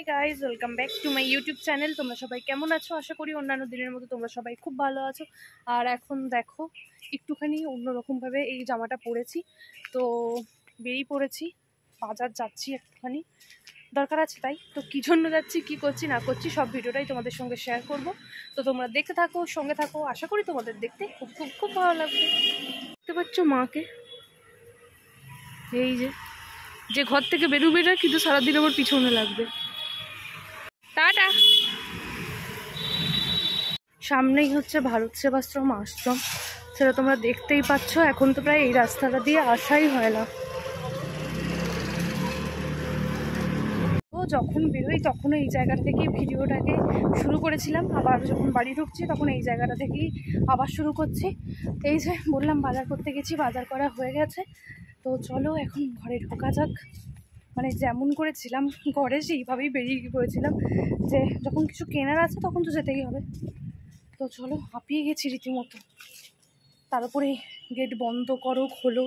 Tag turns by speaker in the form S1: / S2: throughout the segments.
S1: Hi guys, welcome back to my YouTube channel. তোমরা সবাই কেমন আছো? আশা করি অন্যান্য দিনের মতো তোমরা সবাই খুব ভালো আছো। আর এখন দেখো একটুখানি অন্যরকমভাবে এই জামাটা পরেছি, তো বেরিয়ে পড়েছি, বাজার যাচ্ছি, একটুখানি দরকার আছে তাই। তো কী জন্য যাচ্ছি, কী করছি না করছি সব ভিডিওটাই তোমাদের সঙ্গে শেয়ার করব। তো তোমরা দেখতে থাকো, সঙ্গে থাকো, আশা করি তোমাদের দেখতে খুব খুব খুব ভালো লাগবে। দেখতে পাচ্ছ মাকে, এই যে ঘর থেকে বেরোবে না, কিন্তু সারাদিন আমার পিছনে লাগবে। টাটা। সামনেই হচ্ছে ভারত সেবাশ্রম আশ্রম, সেটা তোমরা দেখতেই পাচ্ছ। এখন তো প্রায় এই রাস্তাটা দিয়ে আসাই হয় না। তো যখন বেরোই তখনও এই জায়গা থেকেই ভিডিওটাকে শুরু করেছিলাম, আবার যখন বাড়ি ঢুকছি তখন এই জায়গাটা থেকেই আবার শুরু করছি। এই যে বললাম বাজার করতে গেছি, বাজার করা হয়ে গেছে। তো চলো এখন ঘরে ঢোকা যাক। মানে যেমন করেছিলাম ঘরে সেইভাবেই বেরিয়ে পড়েছিলাম, যে যখন কিছু কেনার আছে তখন তো যেতেই হবে। তো চলো, হাঁপিয়ে গেছি রীতিমতো। তার উপরে গেট বন্ধ করো খোলো,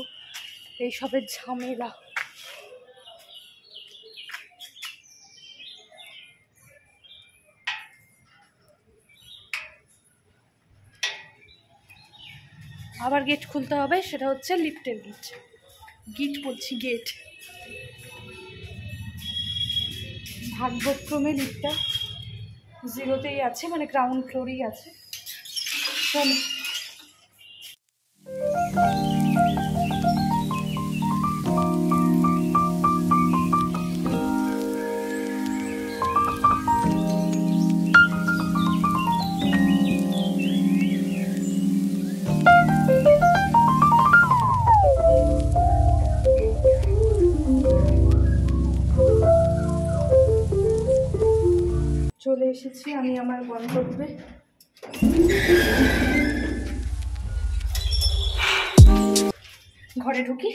S1: এইসবের ঝামেলা। আবার গেট খুলতে হবে, সেটা হচ্ছে লিফটের গেট। গেট বলছি, গেট। ভাগ্যক্রমে লিফটটা 0তেই আছে, মানে গ্রাউন্ড ফ্লোরেই আছে। চলো। চলে এসেছি আমি আমার গন্তব্যে। ঘরে ঢুকি,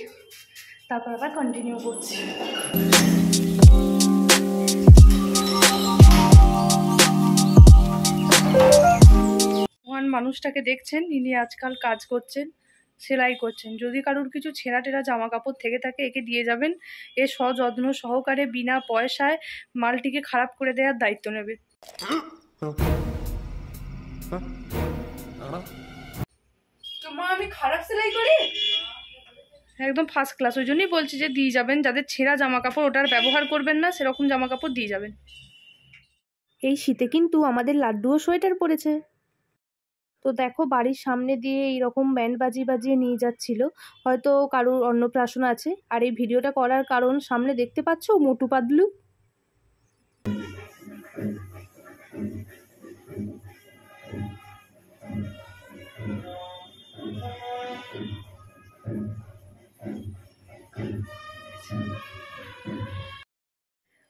S1: তারপর আবার কন্টিনিউ করছি। মহান মানুষটাকে দেখছেন, ইনি আজকাল কাজ করছেন, সেলাই করছেন। যদি কারোর কিছু ছেঁড়া টেরা জামা কাপড় থেকে থাকে একে দিয়ে যাবেন, এ সযত্ন সহকারে বিনা পয়সায় মালটিকে খারাপ করে দেওয়ার দায়িত্ব নেবে। তো মা, আমি খারাপ সেলাই করি? একদম ফার্স্ট ক্লাস। ওই জন্যই বলছি যে দিয়ে যাবেন, যাদের ছেঁড়া জামা কাপড় ওটার ব্যবহার করবেন না, সেরকম জামা কাপড় দিয়ে যাবেন। এই শীতে কিন্তু আমাদের লাড্ডুও সোয়েটার পরেছে। তো দেখো বাড়ির সামনে দিয়ে এইরকম ব্যান্ড বাজিয়ে নিয়ে যাচ্ছিল, হয়তো কারোর অন্নপ্রাশন আছে। আর এই ভিডিওটা করার কারণ, সামনে দেখতে পাচ্ছ মোটু পাতলু।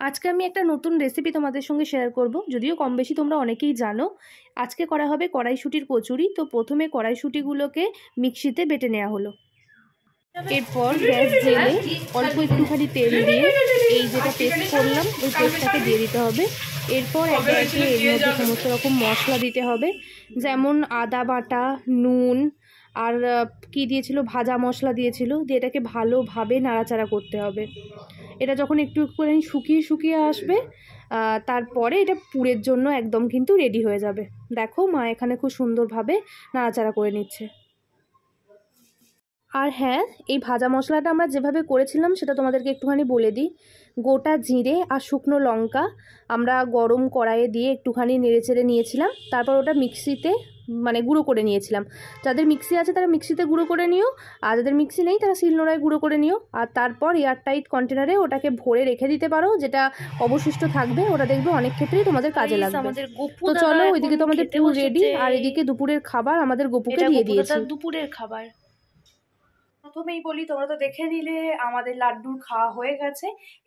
S1: আজকে আমি একটা নতুন রেসিপি তোমাদের সঙ্গে শেয়ার করব, যদিও কম বেশি তোমরা অনেকেই জানো। আজকে করা হবে কড়াইশুঁটির কচুরি। তো প্রথমে কড়াইশুঁটিগুলোকে মিক্সিতে বেটে নেওয়া হলো। এরপর গ্যাস জেলে অল্প একটুখানি তেল দিয়ে এই যেটা পেস্ট করলাম ওই পেস্টটাকে দিয়ে দিতে হবে। এরপর একে একে এর মধ্যে সমস্ত রকম মশলা দিতে হবে, যেমন আদা বাটা, নুন, আর কি দিয়েছিল, ভাজা মশলা দিয়েছিল, দিয়ে এটাকে ভালোভাবে নাড়াচাড়া করতে হবে। এটা যখন একটু করে শুকিয়ে আসবে, তারপরে এটা পুরের জন্য একদম কিন্তু রেডি হয়ে যাবে। দেখো মা এখানে খুব সুন্দরভাবে নাড়াচাড়া করে নিচ্ছে। আর হ্যাঁ, এই ভাজা মশলাটা আমরা যেভাবে করেছিলাম সেটা তোমাদেরকে একটুখানি বলে দিই। গোটা জিরে আর শুকনো লঙ্কা আমরা গরম কড়াইয়ে দিয়ে একটুখানি নেড়েচেড়ে নিয়েছিলাম, তারপর ওটা মিক্সিতে মানে গুঁড়ো করে নিয়েছিলাম। যাদের মিক্সি আছে তারা মিক্সিতে গুঁড়ো করে নিও, আর যাদের মিক্সি নেই তারা শিলনোড়ায় গুঁড়ো করে নিও। আর তারপর এয়ারটাইট কন্টেনারে ওটাকে ভরে রেখে দিতে পারো, যেটা অবশিষ্ট থাকবে ওটা দেখবে অনেক ক্ষেত্রেই তোমাদের কাজে লাগবে। তো চলো, ওইদিকে তো আমাদের পুরো রেডি, আর এদিকে দুপুরের খাবার আমাদের গপুকে দিয়ে দিয়েছি। দুপুরের খাবার প্রথমেই বলি, তোমরা তো দেখে নিলে আমাদের লাড্ডুর খাওয়া হয়ে গেছে,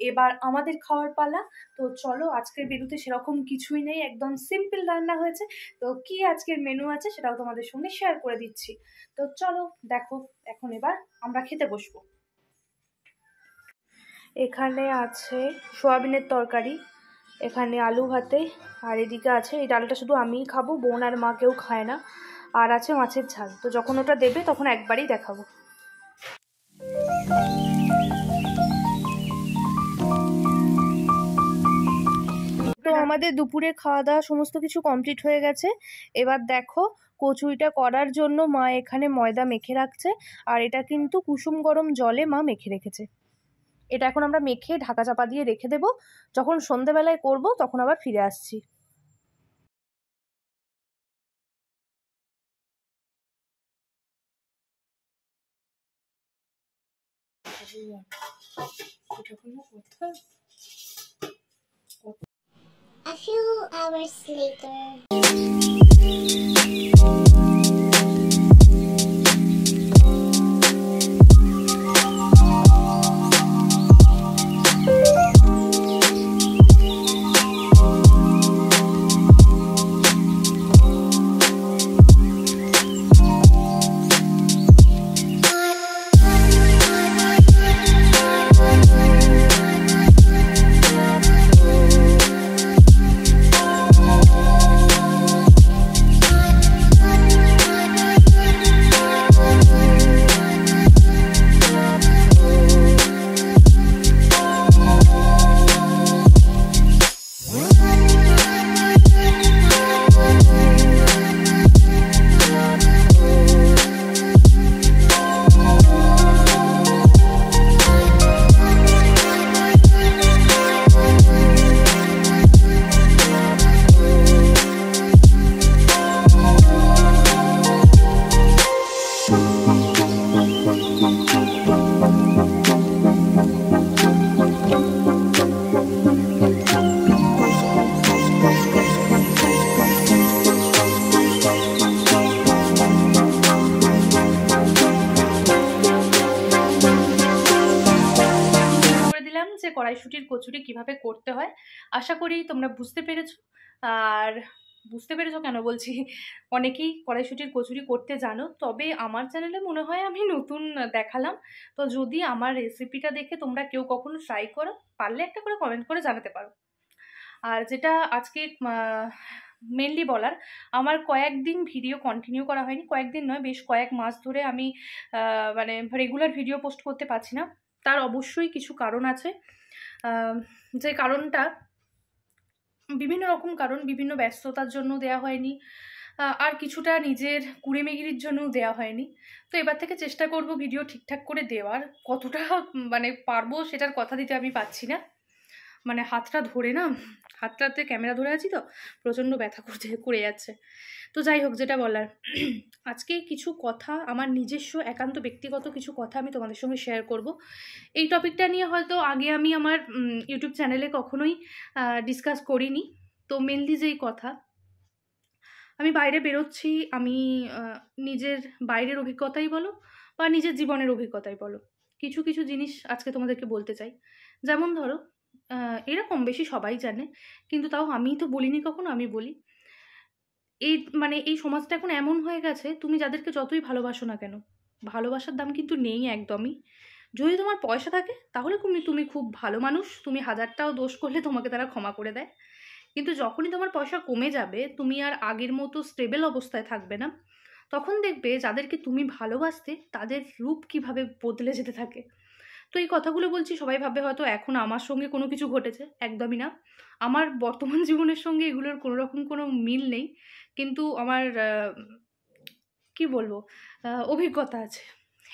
S1: এবার আমাদের খাওয়ার পালা। তো চলো, আজকের মেনুতে সেরকম কিছুই নেই, একদম সিম্পল রান্না হয়েছে। তো কি আজকের মেনু আছে সেটাও তোমাদের সঙ্গে শেয়ার করে দিচ্ছি। তো চলো দেখো, এখন এবার আমরা খেতে বসবো। এখানে আছে সোয়াবিনের তরকারি, এখানে আলু ভাতে, আর এদিকে আছে, এই ডালটা শুধু আমিই খাবো, বোন আর মা কেউ খায় না। আর আছে মাছের ঝাল। তো যখন ওটা দেবে তখন একবারই দেখাবো। আমাদের দুপুরে খাওয়া দাওয়া সমস্ত কিছু কমপ্লিট হয়ে গেছে। এবার দেখো কচুরিটা করার জন্য মা এখানে ময়দা মেখে রাখছে, আর এটা কিন্তু কুসুম গরম জলে মা মেখে রেখেছে। এটা এখন আমরা মেখে ঢাকা চাপা দিয়ে রেখে দেবো, যখন সন্ধেবেলায় করব তখন আবার ফিরে আসছি।
S2: A few hours later.
S1: যে কড়াইশুঁটির কচুরি কিভাবে করতে হয়, আশা করি তোমরা বুঝতে পেরেছো। আর বুঝতে পেরেছো কেন বলছি, অনেকেই কড়াইশুঁটির কচুরি করতে জানো, তবে আমার চ্যানেলে মনে হয় আমি নতুন দেখালাম। তো যদি আমার রেসিপিটা দেখে তোমরা কেউ কখনো ট্রাই করো, পারলে একটা করে কমেন্ট করে জানাতে পারো। আর যেটা আজকে মেনলি বলার, আমার কয়েকদিন ভিডিও কন্টিনিউ করা হয়নি, কয়েকদিন নয় বেশ কয়েক মাস ধরে আমি মানে রেগুলার ভিডিও পোস্ট করতে পারছি না। তার অবশ্যই কিছু কারণ আছে, যে কারণটা বিভিন্ন রকম কারণ, বিভিন্ন ব্যস্ততার জন্য দেয়া হয়নি, আর কিছুটা নিজের কুড়েমিগিরির জন্যও দেওয়া হয়নি। তো এবার থেকে চেষ্টা করব ভিডিও ঠিকঠাক করে দেওয়ার, কতটা মানে পারবো সেটার কথা দিতে আমি পাচ্ছি না। মানে হাতটা ধরে না, হাতটাতে ক্যামেরা ধরে আছি তো প্রচণ্ড ব্যথা করে যাচ্ছে। তো যাই হোক, যেটা বলার, আজকে কিছু কথা আমার নিজস্ব একান্ত ব্যক্তিগত কিছু কথা আমি তোমাদের সঙ্গে শেয়ার করব। এই টপিকটা নিয়ে হয়তো আগে আমি আমার ইউটিউব চ্যানেলে কখনোই ডিসকাস করিনি। তো মেনলি যেই কথা, আমি বাইরে বেরোচ্ছি, আমি নিজের বাইরের অভিজ্ঞতাই বলো বা নিজের জীবনের অভিজ্ঞতাই বলো, কিছু কিছু জিনিস আজকে তোমাদেরকে বলতে চাই। যেমন ধরো, এরকম বেশি সবাই জানে, কিন্তু তাও আমি তো বলিনি কখনো, আমি বলি। এই মানে এই সমাজটা এখন এমন হয়ে গেছে, তুমি যাদেরকে যতই ভালোবাসো না কেন, ভালোবাসার দাম কিন্তু নেই একদমই। যদি তোমার পয়সা থাকে তাহলে তুমি খুব ভালো মানুষ, তুমি হাজারটাও দোষ করলে তোমাকে তারা ক্ষমা করে দেয়। কিন্তু যখনই তোমার পয়সা কমে যাবে, তুমি আর আগের মতো স্টেবল অবস্থায় থাকবে না, তখন দেখবে যাদেরকে তুমি ভালোবাসতে তাদের রূপ কিভাবে বদলে যেতে থাকে। তো এই কথাগুলো বলছি, সবাই ভাববে হয়তো এখন আমার সঙ্গে কোনো কিছু ঘটেছে, একদমই না। আমার বর্তমান জীবনের সঙ্গে এগুলোর কোনো রকম কোনো মিল নেই, কিন্তু আমার কি বলবো, অভিজ্ঞতা আছে,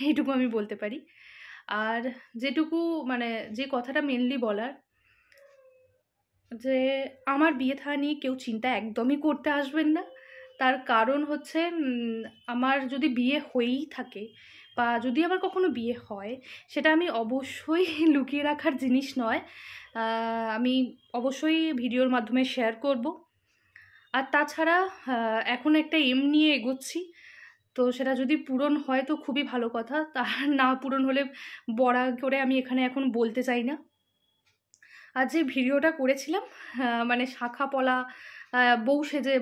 S1: এইটুকু আমি বলতে পারি। আর যেটুকু মানে যে কথাটা মেনলি বলার, যে আমার বিয়ে থা নিয়ে কেউ চিন্তা একদমই করতে আসবেন না। তার কারণ হচ্ছে, আমার যদি বিয়ে হয়েই থাকে বা যদি আবার কখনো বিয়ে হয়, সেটা আমি অবশ্যই লুকিয়ে রাখার জিনিস নয়, আমি অবশ্যই ভিডিওর মাধ্যমে শেয়ার করব। আর তাছাড়া এখন একটা এম নিয়ে এগোচ্ছি, তো সেটা যদি পূরণ হয় তো খুবই ভালো কথা, তা না পূরণ হলে বড়া করে আমি এখানে এখন বলতে চাই না। আর যে ভিডিওটা করেছিলাম, মানে শাখা পলা বউ সেজে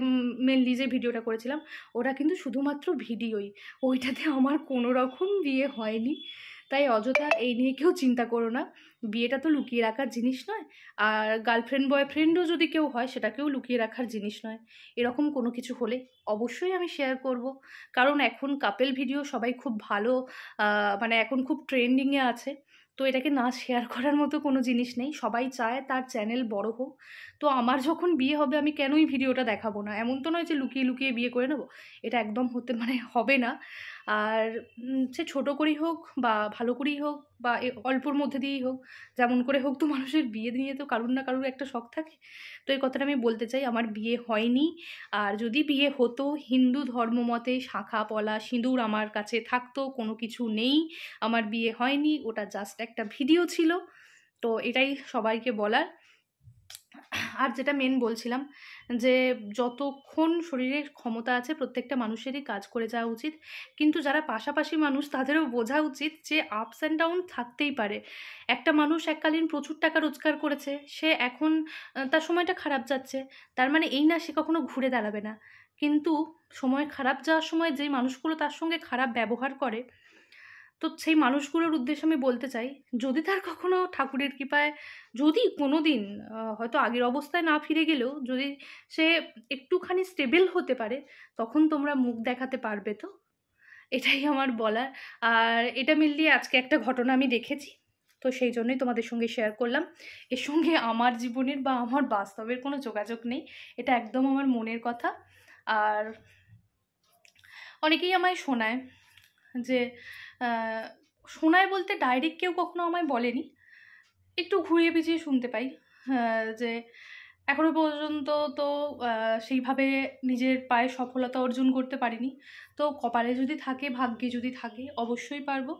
S1: মেনলি যে ভিডিওটা করেছিলাম, ওটা কিন্তু শুধুমাত্র ভিডিওই, ওইটাতে আমার কোনো রকম বিয়ে হয়নি। তাই অযথা এই নিয়ে কেউ চিন্তা করো না, বিয়েটা তো লুকিয়ে রাখার জিনিস নয়। আর গার্লফ্রেন্ড বয়ফ্রেন্ডও যদি কেউ হয়, সেটাকেও লুকিয়ে রাখার জিনিস নয়। এরকম কোনো কিছু হলে অবশ্যই আমি শেয়ার করব, কারণ এখন কাপেল ভিডিও সবাই খুব ভালো, মানে এখন খুব ট্রেন্ডিংয়ে আছে। তো এটাকে না শেয়ার করার মতো কোনো জিনিস নেই, সবাই চায় তার চ্যানেল বড় হোক। তো আমার যখন বিয়ে হবে আমি কেনই ভিডিওটা দেখাবো না? এমন তো নয় যে লুকিয়ে লুকিয়ে বিয়ে করে নেবো, এটা একদম হবে না। আর সে ছোটো করেই হোক বা ভালো করেই হোক বা অল্পর মধ্যে দিয়েই হোক, যেমন করে হোক, তো মানুষের বিয়ে নিয়ে তো কারুর না কারুর একটা শখ থাকে। তো এই কথাটা আমি বলতে চাই, আমার বিয়ে হয়নি। আর যদি বিয়ে হতো, হিন্দু ধর্ম মতে শাঁখা পলা সিঁদুর আমার কাছে থাকতো, কোনো কিছু নেই, আমার বিয়ে হয়নি, ওটা জাস্ট একটা ভিডিও ছিল। তো এটাই সবাইকে বলার। আর যেটা মেন বলছিলাম, যে যতক্ষণ শরীরের ক্ষমতা আছে প্রত্যেকটা মানুষেরই কাজ করে যাওয়া উচিত, কিন্তু যারা পাশাপাশি মানুষ তাদেরও বোঝা উচিত যে আপস অ্যান্ড ডাউন থাকতেই পারে। একটা মানুষ এককালীন প্রচুর টাকা রোজগার করেছে, সে এখন তার সময়টা খারাপ যাচ্ছে, তার মানে এই না সে কখনো ঘুরে দাঁড়াবে না। কিন্তু সময় খারাপ যাওয়ার সময় যেই মানুষগুলো তার সঙ্গে খারাপ ব্যবহার করে, তো সেই মানুষগুলোর উদ্দেশ্যে আমি বলতে চাই, যদি তার কখনো ঠাকুরের কৃপায় যদি কোনো দিন হয়তো আগের অবস্থায় না ফিরে গেলেও যদি সে একটুখানি স্টেবল হতে পারে, তখন তোমরা মুখ দেখাতে পারবে তো? এটাই আমার বলার। আর এটা মিলিয়ে আজকে একটা ঘটনা আমি দেখেছি, তো সেই জন্যই তোমাদের সঙ্গে শেয়ার করলাম। এর সঙ্গে আমার জীবনের বা আমার বাস্তবের কোনো যোগাযোগ নেই, এটা একদম আমার মনের কথা। আর অনেকেই আমায় শোনায় যে শোনায় বলতে ডাইরেক্ট কেউ কখনো আমায় বলেনি, একটু ঘুরিয়ে পেঁচিয়ে শুনতে পাই যে এখনো পর্যন্ত তো সেইভাবে নিজের পায়ে সফলতা অর্জন করতে পারিনি। তো কপালে যদি থাকে, ভাগ্যে যদি থাকে, অবশ্যই পারবো।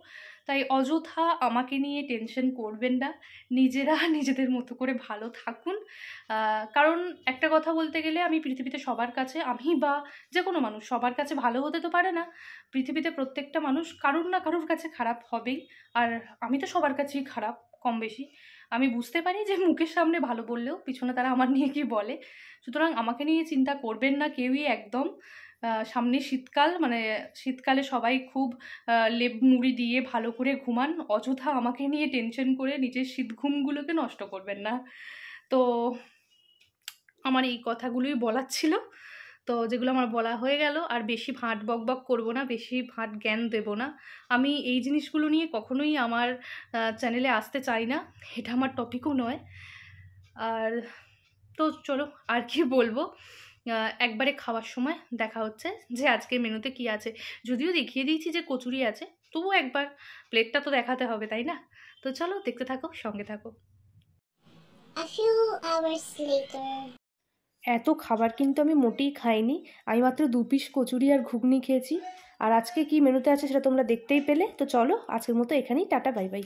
S1: তাই অযথা আমাকে নিয়ে টেনশন করবেন না, নিজেরা নিজেদের মতো করে ভালো থাকুন। কারণ একটা কথা বলতে গেলে, আমি পৃথিবীতে সবার কাছে, আমি বা যে কোনো মানুষ সবার কাছে ভালো হতে তো পারে না। পৃথিবীতে প্রত্যেকটা মানুষ কারুর না কারুর কাছে খারাপ হবেই। আর আমি তো সবার কাছেই খারাপ কম বেশি। আমি বুঝতে পারি যে মুখের সামনে ভালো বললেও পিছনে তারা আমার নিয়ে কি বলে। সুতরাং আমাকে নিয়ে চিন্তা করবেন না কেউই একদম। সামনে শীতকাল, মানে শীতকালে সবাই খুব লেপ মুড়ি দিয়ে ভালো করে ঘুমান, অযথা আমাকে নিয়ে টেনশন করে নিজের শীত ঘুমগুলোকে নষ্ট করবেন না। তো আমার এই কথাগুলোই বলার ছিল, তো যেগুলো আমার বলা হয়ে গেল। আর বেশি ভাট বকবক করবো না, বেশি ভাট জ্ঞান দেবো না। আমি এই জিনিসগুলো নিয়ে কখনোই আমার চ্যানেলে আসতে চাই না, এটা আমার টপিকও নয়। আর তো চলো, আর কি বলবো, একবারে খাওয়ার সময় দেখা হচ্ছে যে আজকের মেনুতে কি আছে। যদিও দেখিয়ে দিয়েছি যে কচুরি আছে, তবুও একবার প্লেটটা তো দেখাতে হবে, তাই না? তো চলো দেখতে থাকো, সঙ্গে থাকো।
S2: A few hours later.
S1: এত খাবার কিন্তু আমি মোটেই খাইনি, আমি মাত্র 2 পিস কচুরি আর ঘুগনি খেয়েছি। আর আজকে কি মেনুতে আছে সেটা তোমরা দেখতেই পেলে। তো চলো, আজকের মতো এখানেই টাটা, বাই বাই।